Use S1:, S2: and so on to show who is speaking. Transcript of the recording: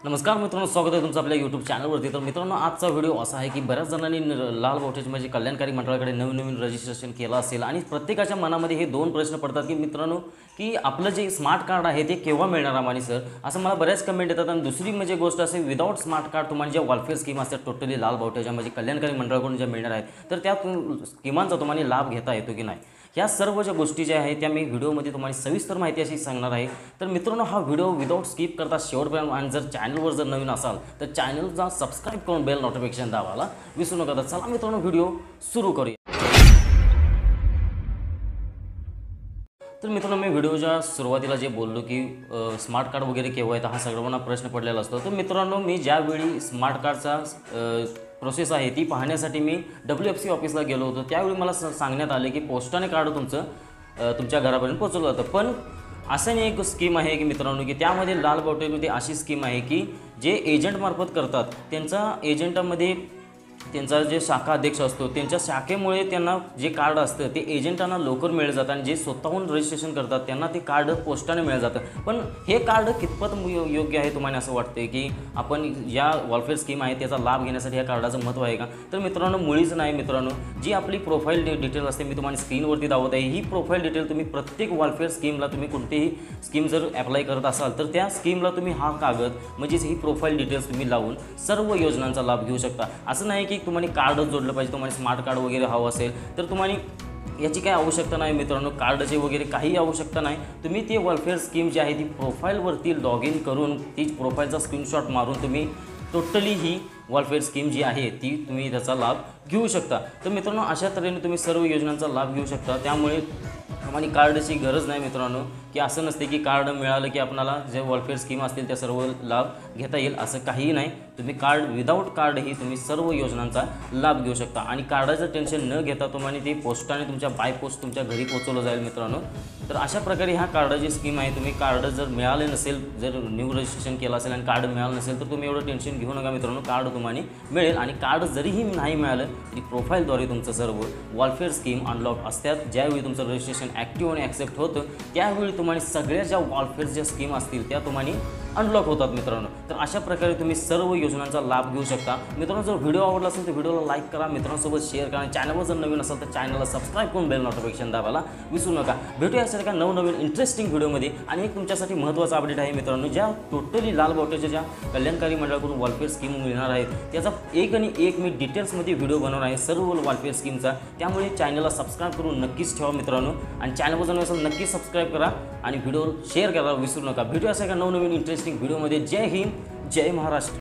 S1: नमस्कार मित्रांनो, स्वागत आहे तुमचं आपल्या यूट्यूब चॅनलवरती। तर मित्रांनो, आजचा व्हिडिओ असा आहे की बऱ्याच जणांनी लाल बावट्याची म्हणजे कल्याणकारी मंडळाकडे नवीन रजिस्ट्रेशन केलं असेल आणि प्रत्येकाच्या मनामध्ये हे दोन प्रश्न पडतात की मित्रांनो की आपलं जे स्मार्ट कार्ड आहे ते केव्हा मिळणार आम्हाला सर, असं मला बऱ्याच कमेंट येतात। आणि दुसरी म्हणजे गोष्ट असे विदाउट स्मार्ट कार्ड तुम्हाला ज्या वेलफेअर स्कीम असतात टोटली लाल बावट्याच्या म्हणजे कल्याणकारी मंडळाकडून ज्या मिळणार आहेत तर त्या स्कीमांचा तुम्हाला लाभ घेता येतो की नाही, ह्या सर्व ज्या गोष्टी ज्या आहेत त्या मी व्हिडिओमध्ये तुम्हाला सविस्तर माहिती अशी सांगणार आहे। तर मित्रांनो, हा व्हिडिओ विदाउट स्किप करता शेवटपर्यंत आणि जर चॅनलवर जर नवीन असाल तर चॅनलला सबस्क्राईब करून बेल नोटिफिकेशन दाबायला विसरू नका। तर चला मित्रांनो, व्हिडिओ सुरू करूया। तर मित्रांनो, मी व्हिडिओच्या सुरुवातीला जे बोललो की स्मार्ट कार्ड वगैरे केव्हा येतं हा सर्वांना प्रश्न पडलेला असतो। तर मित्रांनो, मी ज्यावेळी स्मार्ट कार्डचा प्रोसेस आहे ती पाहण्यासाठी मी WFC ऑफिसला गेलो होतो, त्यावेळी मला सांगण्यात आले की पोस्टाने कार्ड तुमच्या घरापर्यंत पोहोचवलं जातं। पण असं नाही एक स्कीम आहे की मित्रांनो की त्यामध्ये लाल बावट्यामध्ये अशी स्कीम आहे की जे एजंटमार्फत करतात त्यांचा एजंटामध्ये त्यांचा जे शाखा अध्यक्ष असतो त्यांच्या शाखेमुळे त्यांना जे कार्ड असतं ते एजंटांना लवकर मिळलं जातं आणि जे स्वतःहून रजिस्ट्रेशन करतात त्यांना ते कार्ड पोस्टाने मिळलं जातं। पण हे कार्ड कितपत योग्य आहे तुम्हाला असं वाटते की आपण या वेलफेअर स्कीम आहे त्याचा लाभ घेण्यासाठी या कार्डाचं महत्त्व आहे का? तर मित्रांनो, मुळीच नाही मित्रांनो। जी आपली प्रोफाईल डिटेल असते मी तुम्हाला स्क्रीनवरती दाखवत आहे, ही प्रोफाईल डिटेल तुम्ही प्रत्येक वेलफेअर स्कीमला तुम्ही कोणतीही स्कीम जर अप्लाय करत असाल तर त्या स्कीमला तुम्ही हा कागद म्हणजेच ही प्रोफाईल डिटेल्स तुम्ही लावून सर्व योजनांचा लाभ घेऊ शकता। असं नाही की तुम्हाला कार्डच जोडलं पाहिजे, तुम्हाला स्मार्ट कार्ड वगैरे हवं असेल तर तुम्हाला याची काही आवश्यकता नाही मित्रांनो, कार्डची वगैरे काही आवश्यकता नाही। तुम्ही ती वेलफेअर स्कीम जी आहे ती प्रोफाईलवरती लॉग इन करून ती प्रोफाईलचा स्क्रीनशॉट मारून तुम्ही टोटली ही वेलफेअर स्कीम जी आहे ती तुम्ही त्याचा लाभ घेऊ शकता। तर मित्रांनो, अशा तऱ्हेने तुम्ही सर्व योजनांचा लाभ घेऊ शकता। त्यामुळे आम्हाला कार्डची गरज नाही मित्रांनो, की असं नसते की कार्ड मिळालं की आपल्याला जे वेलफेअर स्कीम असतील त्या सर्व लाभ घेता येईल, असं काहीही नाही। तुम्ही कार्ड विदाऊट कार्डही तुम्ही सर्व योजनांचा लाभ घेऊ शकता आणि कार्डाचं टेन्शन न घेता तुम्हाला ते पोस्टाने तुमच्या बाय पोस्ट तुमच्या घरी पोहोचवलं जाईल मित्रांनो। तर अशा प्रकारे ह्या कार्डाची स्कीम आहे। तुम्ही कार्ड जर मिळाले नसेल, जर न्यू रजिस्ट्रेशन केलं असेल आणि कार्ड मिळालं नसेल तर तुम्ही एवढं टेन्शन घेऊ नका मित्रांनो, कार्ड तुम्हाला मिळेल। आणि कार्ड जरीही नाही मिळालं तरी प्रोफाईलद्वारे तुमचं सर्व वेलफेअर स्कीम अनलॉक असतात। ज्यावेळी तुमचं रजिस्ट्रेशन ॲक्टिव्ह आणि ॲक्सेप्ट होतं त्यावेळी तुम्हाला सगळ्या ज्या वेलफेअर ज्या स्कीम असतील त्या तुम्हाला अनलॉक होतात मित्रांनो। तर अशा प्रकारे तुम्ही सर्व योजनांचा लाभ घेऊ शकता मित्रांनो। जर व्हिडिओ आवडला असेल तर व्हिडिओला लाईक करा, मित्रांसोबत शेअर करा, चॅनलवर जर नवीन असाल तर चॅनलला सबस्क्राईब करून बेल नोटिफिकेशन दाबायला विसरू नका। भेटूया अशा एका नवनवीन इंटरेस्टिंग व्हिडिओमध्ये। आणि एक तुमच्यासाठी महत्त्वाचा अपडेट आहे मित्रांनो, ज्या टोटली लाल बावट्याच्या ज्या कल्याणकारी मंडळाकडून वेलफेअर स्कीम मिळणार आहेत त्याचा एक आणि एक मी डिटेल्समध्ये व्हिडिओ बनवणार आहे सर्व वेलफेअर स्कीमचा। त्यामुळे चॅनलला सबस्क्राईब करून नक्कीच ठेवा मित्रांनो आणि चॅनलवर जर असेल नक्कीच सबस्क्राईब करा आणि व्हिडिओ शेअर करायला विसरू नका। भेटूया अशा एका नवनवीन इंटरेस्टिंग व्हिडिओमध्ये। जय हिंद, जय महाराष्ट्र।